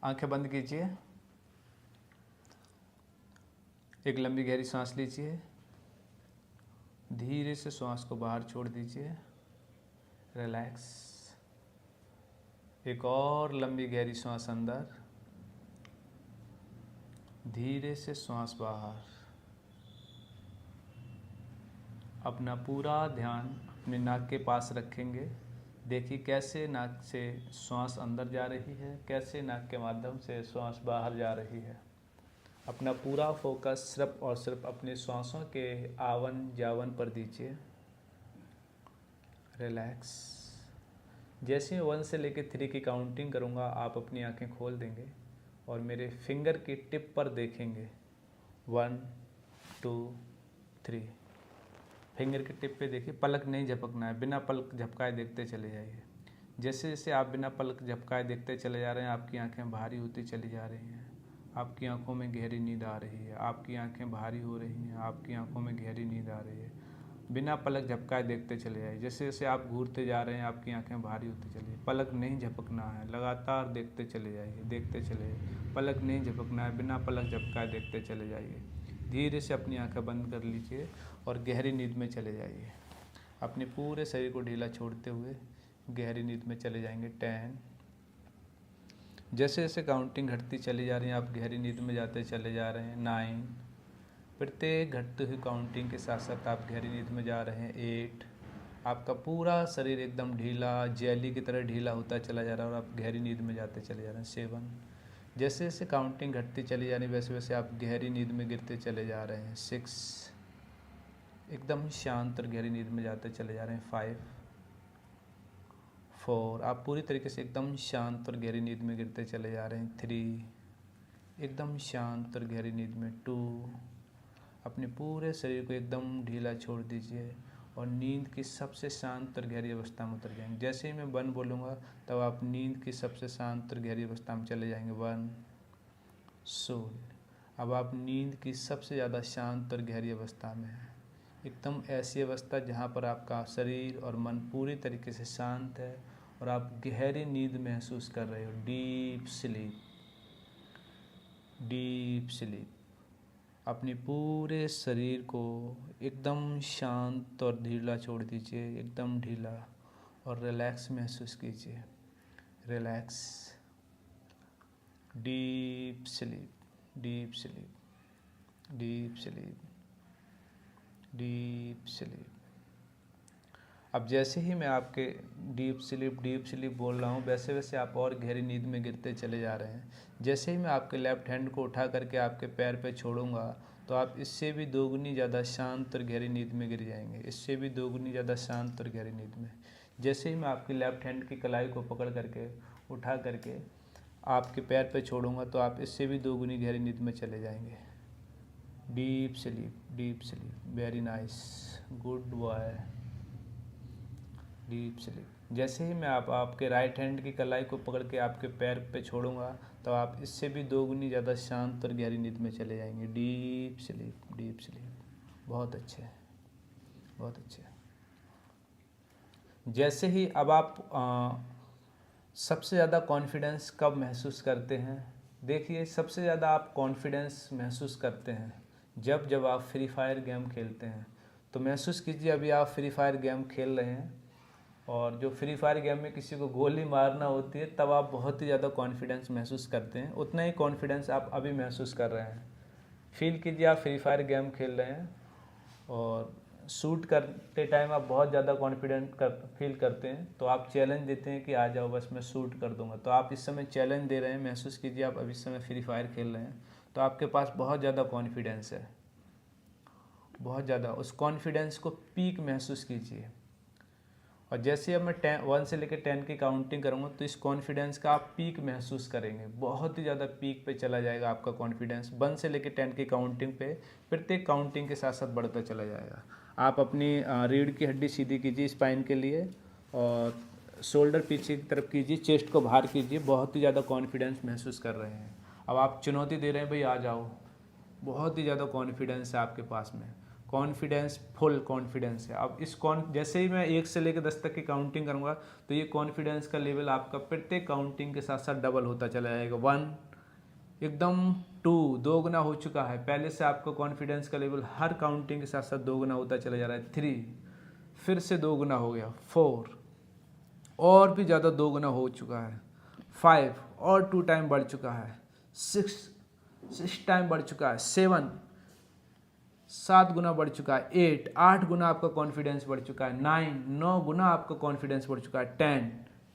आंखें बंद कीजिए, एक लंबी गहरी सांस लीजिए, धीरे से श्वास को बाहर छोड़ दीजिए, रिलैक्स। एक और लंबी गहरी सांस अंदर, धीरे से श्वास बाहर। अपना पूरा ध्यान अपने नाक के पास रखेंगे। देखिए कैसे नाक से श्वास अंदर जा रही है, कैसे नाक के माध्यम से श्वास बाहर जा रही है। अपना पूरा फोकस सिर्फ और सिर्फ अपने श्वासों के आवन जावन पर दीजिए, रिलैक्स। जैसे मैं 1 से लेकर 3 की काउंटिंग करूँगा, आप अपनी आंखें खोल देंगे और मेरे फिंगर की टिप पर देखेंगे। 1 2 3। फिंगर की टिप पे देखिए, पलक नहीं झपकना है, बिना पलक झपकाए देखते चले जाइए। जैसे जैसे आप बिना पलक झपकाए देखते चले जा रहे हैं, आपकी आंखें भारी होती चली जा रही हैं, आपकी आंखों में गहरी नींद आ रही है, आपकी आंखें भारी हो रही हैं, आपकी आंखों में गहरी नींद आ रही है। बिना पलक झपकाए देखते चले जाइए। जैसे जैसे आप घूरते जा रहे हैं, आपकी आंखें भारी होती चली जाए। पलक नहीं झपकना है, लगातार देखते चले जाइए, देखते चले जाइए। पलक नहीं झपकना है, बिना पलक झपकाए देखते चले जाइए। धीरे से अपनी आंखें बंद कर लीजिए और गहरी नींद में चले जाइए। अपने पूरे शरीर को ढीला छोड़ते हुए गहरी नींद में चले जाएंगे। 10। जैसे जैसे काउंटिंग घटती चली जा रही है, आप गहरी नींद में जाते चले जा रहे हैं। 9। प्रत्येक घटती हुई काउंटिंग के साथ साथ आप गहरी नींद में जा रहे हैं। 8। आपका पूरा शरीर एकदम ढीला, जेली की तरह ढीला होता चला जा रहा है और आप गहरी नींद में जाते चले जा रहे हैं। 7। जैसे जैसे काउंटिंग घटती चली जा रही है, वैसे वैसे आप गहरी नींद में गिरते चले जा रहे हैं। 6। एकदम शांत और गहरी नींद में जाते चले जा रहे हैं। 5 4। आप पूरी तरीके से एकदम शांत और गहरी नींद में गिरते चले जा रहे हैं। 3। एकदम शांत और गहरी नींद में। 2। अपने पूरे शरीर को एकदम ढीला छोड़ दीजिए और नींद की सबसे शांत और गहरी अवस्था में उतर जाएंगे। जैसे ही मैं 1 बोलूँगा, तब आप नींद की सबसे शांत और गहरी अवस्था में चले जाएंगे। 1 शून्य। अब आप नींद की सबसे ज़्यादा शांत और गहरी अवस्था में हैं। एकदम ऐसी अवस्था जहाँ पर आपका शरीर और मन पूरी तरीके से शांत है और आप गहरी नींद महसूस कर रहे हो। Deep sleep, deep sleep. अपने पूरे शरीर को एकदम शांत और ढीला छोड़ दीजिए, एकदम ढीला, और रिलैक्स महसूस कीजिए। Relax, deep sleep, deep sleep, deep sleep, deep sleep. अब जैसे ही मैं आपके डीप स्लीप बोल रहा हूँ, वैसे वैसे आप और गहरी नींद में गिरते चले जा रहे हैं। जैसे ही मैं आपके लेफ्ट हैंड को उठा करके आपके पैर पे छोड़ूंगा, तो आप इससे भी दोगुनी ज़्यादा शांत और गहरी नींद में गिर जाएंगे, इससे भी दोगुनी ज़्यादा शांत और गहरी नींद में। जैसे ही मैं आपकी लेफ्ट हैंड की कलाई को पकड़ करके उठा करके आपके पैर पे छोड़ूंगा, तो आप इससे भी दोगुनी गहरी नींद में चले जाएंगे। Deep sleep, deep sleep, very nice, good boy, deep sleep. जैसे ही मैं आपके राइट हैंड की कलाई को पकड़ के आपके पैर पे छोड़ूंगा, तो आप इससे भी दोगुनी ज़्यादा शांत और गहरी नींद में चले जाएंगे। Deep sleep, deep sleep. बहुत अच्छे, बहुत अच्छे। जैसे ही अब आप सबसे ज़्यादा कॉन्फिडेंस कब महसूस करते हैं? देखिए, सबसे ज़्यादा आप कॉन्फिडेंस महसूस करते हैं जब आप फ्री फायर गेम खेलते हैं। तो महसूस कीजिए, अभी आप फ्री फायर गेम खेल रहे हैं और जो फ्री फायर गेम में किसी को गोली मारना होती है, तब आप बहुत ही ज़्यादा कॉन्फिडेंस महसूस करते हैं। उतना ही कॉन्फिडेंस आप अभी महसूस कर रहे हैं। फील कीजिए, आप फ्री फायर गेम खेल रहे हैं और शूट करते टाइम आप बहुत ज़्यादा कॉन्फिडेंट फील करते हैं, तो आप चैलेंज देते हैं कि आ जाओ, बस मैं शूट कर दूंगा। तो आप इस समय चैलेंज दे रहे हैं। महसूस कीजिए, आप अभी इस समय फ्री फायर खेल रहे हैं, तो आपके पास बहुत ज़्यादा कॉन्फिडेंस है, बहुत ज़्यादा। उस कॉन्फिडेंस को पीक महसूस कीजिए। और जैसे अब मैं 1 से लेकर 10 की काउंटिंग करूँगा, तो इस कॉन्फिडेंस का आप पीक महसूस करेंगे। बहुत ही ज़्यादा पीक पे चला जाएगा आपका कॉन्फिडेंस। 1 से लेकर 10 की काउंटिंग पे प्रत्येक काउंटिंग के साथ साथ बढ़ता चला जाएगा। आप अपनी रीढ़ की हड्डी सीधी कीजिए स्पाइन के लिए, और शोल्डर पीछे की तरफ कीजिए, चेस्ट को बाहर कीजिए। बहुत ही ज़्यादा कॉन्फिडेंस महसूस कर रहे हैं। अब आप चुनौती दे रहे हैं, भाई आ जाओ। बहुत ही ज़्यादा कॉन्फिडेंस है आपके पास में। कॉन्फिडेंस फुल कॉन्फिडेंस है। अब इस जैसे ही मैं 1 से लेकर 10 तक की काउंटिंग करूँगा तो ये कॉन्फिडेंस का लेवल आपका प्रत्येक काउंटिंग के साथ साथ डबल होता चला जाएगा। 1 एकदम, 2 2 गुना हो चुका है, पहले से आपका कॉन्फिडेंस का लेवल हर काउंटिंग के साथ साथ 2 गुना होता चला जा रहा है। 3 फिर से 2 गुना हो गया। 4 और भी ज़्यादा 2 गुना हो चुका है। 5 और 2 टाइम बढ़ चुका है। 6 टाइम बढ़ चुका है। 7 गुना बढ़ चुका है। 8 गुना आपका कॉन्फिडेंस बढ़ चुका है। 9 गुना आपका कॉन्फिडेंस बढ़ चुका है।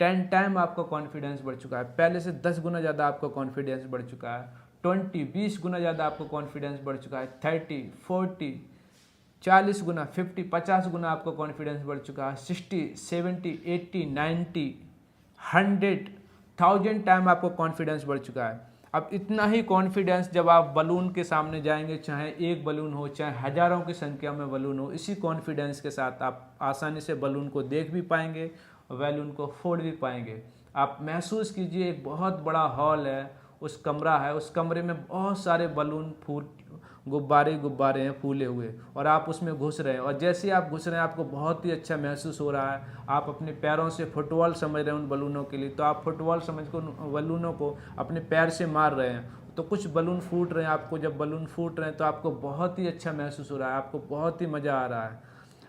10 टाइम आपका कॉन्फिडेंस बढ़ चुका है, पहले से 10 गुना ज़्यादा आपका कॉन्फिडेंस बढ़ चुका है। 20 गुना ज़्यादा आपका कॉन्फिडेंस बढ़ चुका है। 30 40 40 गुना, 50 गुना आपका कॉन्फिडेंस बढ़ चुका है। 60 70 80 90 100 1000 टाइम आपका कॉन्फिडेंस बढ़ चुका है। अब इतना ही कॉन्फिडेंस जब आप बलून के सामने जाएंगे, चाहे एक बलून हो चाहे हज़ारों की संख्या में बलून हो, इसी कॉन्फिडेंस के साथ आप आसानी से बलून को देख भी पाएंगे और बलून को फोड़ भी पाएंगे। आप महसूस कीजिए एक बहुत बड़ा हॉल है, उस कमरा है, उस कमरे में बहुत सारे बलून गुब्बारे हैं फूले हुए, और आप उसमें घुस रहे हैं, और जैसे आप घुस रहे हैं आपको बहुत ही अच्छा महसूस हो रहा है। आप अपने पैरों से फुटबॉल समझ रहे हैं उन बलूनों के लिए, तो आप फुटबॉल समझ कर बलूनों को अपने पैर से मार रहे हैं, तो कुछ बलून फूट रहे हैं। आपको जब बलून फूट रहे हैं तो आपको बहुत ही अच्छा महसूस हो रहा है, आपको बहुत ही मज़ा आ रहा है।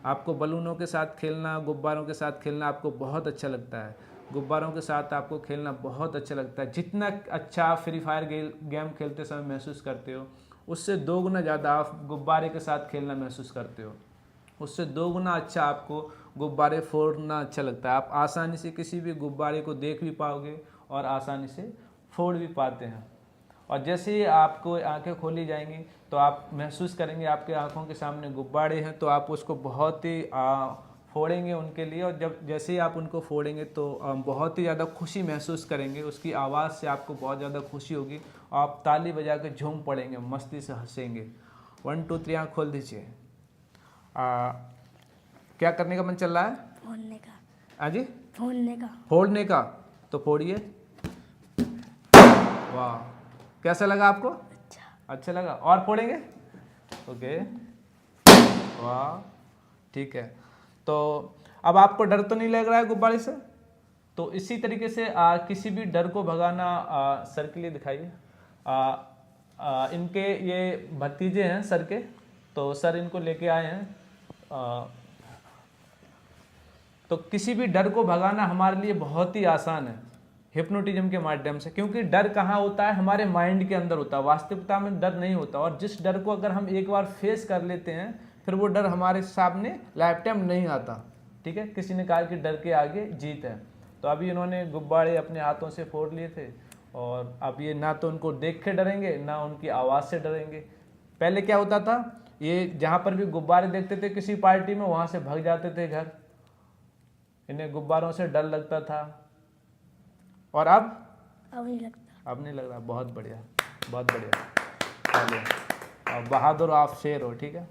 आपको बलूनों के साथ खेलना, गुब्बारों के साथ खेलना आपको बहुत अच्छा लगता है। गुब्बारों के साथ आपको खेलना बहुत अच्छा लगता है। जितना अच्छा आप फ्री फायर गेम खेलते समय महसूस करते हो, उससे 2 गुना ज़्यादा आप गुब्बारे के साथ खेलना महसूस करते हो। उससे 2 गुना अच्छा आपको गुब्बारे फोड़ना अच्छा लगता है। आप आसानी से किसी भी गुब्बारे को देख भी पाओगे और आसानी से फोड़ भी पाते हैं। और जैसे ही आपको आंखें खोली जाएंगी तो आप महसूस करेंगे आपके आंखों के सामने गुब्बारे हैं, तो आप उसको बहुत ही फोड़ेंगे उनके लिए, और जैसे ही आप उनको फोड़ेंगे तो बहुत ही ज़्यादा खुशी महसूस करेंगे। उसकी आवाज़ से आपको बहुत ज़्यादा खुशी होगी, आप ताली बजा के झूम पड़ेंगे, मस्ती से हंसेंगे। 1 2 3 आँख खोल दीजिए। क्या करने का मन चल रहा है? फोड़ने का। हाँ जी, फोड़ने का। तो फोड़िए। वाह, कैसा लगा आपको? अच्छा लगा। और फोड़ेंगे? ओके, वाह, ठीक है। तो अब आपको डर तो नहीं लग रहा है गुब्बारे से? तो इसी तरीके से किसी भी डर को भगाना, सर के लिए दिखाइए। इनके ये भतीजे हैं सर के, तो सर इनको लेके आए हैं। तो किसी भी डर को भगाना हमारे लिए बहुत ही आसान है हिप्नोटिज्म के माध्यम से, क्योंकि डर कहाँ होता है? हमारे माइंड के अंदर होता है। वास्तविकता में डर नहीं होता, और जिस डर को अगर हम एक बार फेस कर लेते हैं फिर वो डर हमारे सामने लाइफ टाइम नहीं आता। ठीक है, किसी ने कहा कि डर के आगे जीत है। तो अभी इन्होंने गुब्बारे अपने हाथों से फोड़ लिए थे, और अब ये ना तो उनको देख के डरेंगे ना उनकी आवाज़ से डरेंगे। पहले क्या होता था, ये जहाँ पर भी गुब्बारे देखते थे किसी पार्टी में, वहाँ से भाग जाते थे घर, इन्हें गुब्बारों से डर लगता था। और अब नहीं लगता। अब नहीं लग रहा। बहुत बढ़िया, बहुत बढ़िया। बहादुर आप शेर हो। ठीक है।